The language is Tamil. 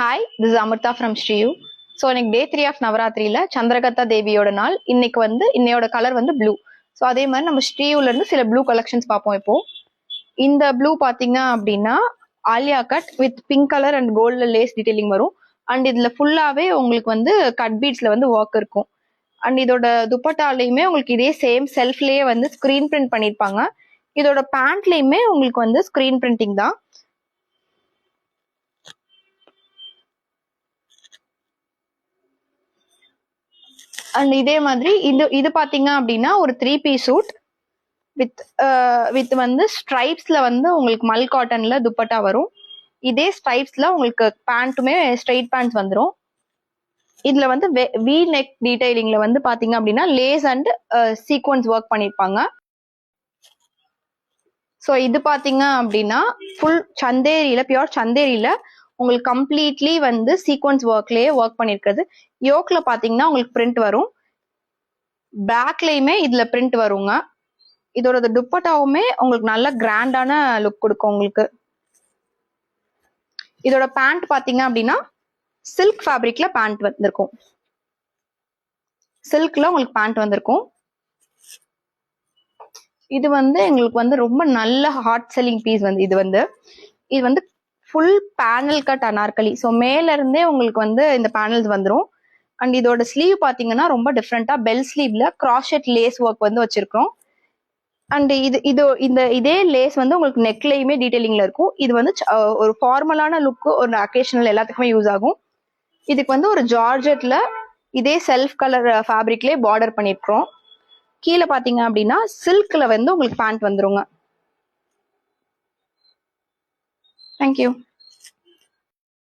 Hi, this is Amrita from ஸ்ரீயூ. ஸோ இன்னைக்கு டே 3 ஆஃப் நவராத்திரியில சந்திரகத்தா தேவியோட நாள். இன்னையோட கலர் வந்து ப்ளூ. ஸோ அதே மாதிரி நம்ம ஸ்ரீயூல இருந்து சில ப்ளூ கலெக்ஷன்ஸ் பார்ப்போம். இப்போ இந்த ப்ளூ பாத்தீங்க அப்படின்னா Alia cut with pink colour and gold lace detailing வரும். அண்ட் இதுல ஃபுல்லாவே உங்களுக்கு வந்து கட் பீட்ஸ்ல வந்து ஒர்க் இருக்கும். அண்ட் இதோட துப்பட்டாலையுமே உங்களுக்கு இதே சேம் செல்ஃப்லயே வந்து ஸ்கிரீன் பிரிண்ட் பண்ணிருப்பாங்க. இதோட பேண்ட்லயுமே உங்களுக்கு வந்து ஸ்கிரீன் பிரிண்டிங் தான். அண்ட் இதே மாதிரி இது பாத்தீங்க அப்படின்னா ஒரு 3 பீஸ் சூட் வித் வந்து ஸ்ட்ரைப்ஸ்ல வந்து உங்களுக்கு மல் காட்டன்ல துப்பட்டா வரும். இதே ஸ்ட்ரைப்ஸ்ல உங்களுக்கு பேண்ட்டுமே ஸ்ட்ரைட் பேண்ட்ஸ் வந்துடும். இதுல வந்து வி நெக் டீடைலிங்ல வந்து பாத்தீங்க அப்படின்னா லேஸ் அண்ட் சீக்வன்ஸ் ஒர்க் பண்ணிருப்பாங்க. ஸோ இது பாத்தீங்க அப்படின்னா ஃபுல் சந்தேரியில பியோர் சந்தேரியில உங்களுக்கு கம்ப்ளீட்லி வந்து சீக்வன்ஸ் ஒர்க்லயே ஒர்க் பண்ணிருக்கிறது. யோக்ல பாத்தீங்கன்னா உங்களுக்கு பிரிண்ட் வரும், பேக்லயுமே இதுல பிரிண்ட் வருங்க. இதோட துப்பட்டாவுமே உங்களுக்கு நல்ல கிராண்டான லுக் கொடுக்கும் உங்களுக்கு. இதோட பேண்ட் பாத்தீங்க அப்படின்னா சில்க் ஃபேப்ரிக்ல பேண்ட் வந்திருக்கும். சில்க்ல உங்களுக்கு பேண்ட் வந்திருக்கும். இது வந்து எங்களுக்கு வந்து ரொம்ப நல்ல ஹாட் செல்லிங் பீஸ் வந்து இது வந்து full panel cut Anarkali. So மேல இருந்தே உங்களுக்கு வந்து இந்த பேனல்ஸ் வந்துடும். அண்ட் இதோட ஸ்லீவ் பாத்தீங்கன்னா ரொம்ப டிஃப்ரெண்டா பெல் ஸ்லீவ்ல கிராஷெட் லேஸ் ஒர்க் வந்து வச்சிருக்கோம். அண்ட் இதே லேஸ் வந்து உங்களுக்கு நெக்லையுமே டீடைலிங்ல இருக்கும். இது வந்து ஒரு ஃபார்மலான லுக்கு, ஒரு அக்கேஷனல் எல்லாத்துக்குமே யூஸ் ஆகும். இதுக்கு வந்து ஒரு ஜார்ஜெட்ல இதே செல்ஃப் கலர் ஃபேப்ரிக்லேயே பார்டர் பண்ணிருக்கிறோம். கீழே பாத்தீங்க அப்படின்னா சில்க்ல வந்து உங்களுக்கு பேண்ட் வந்துருங்க. தேங்க்யூ.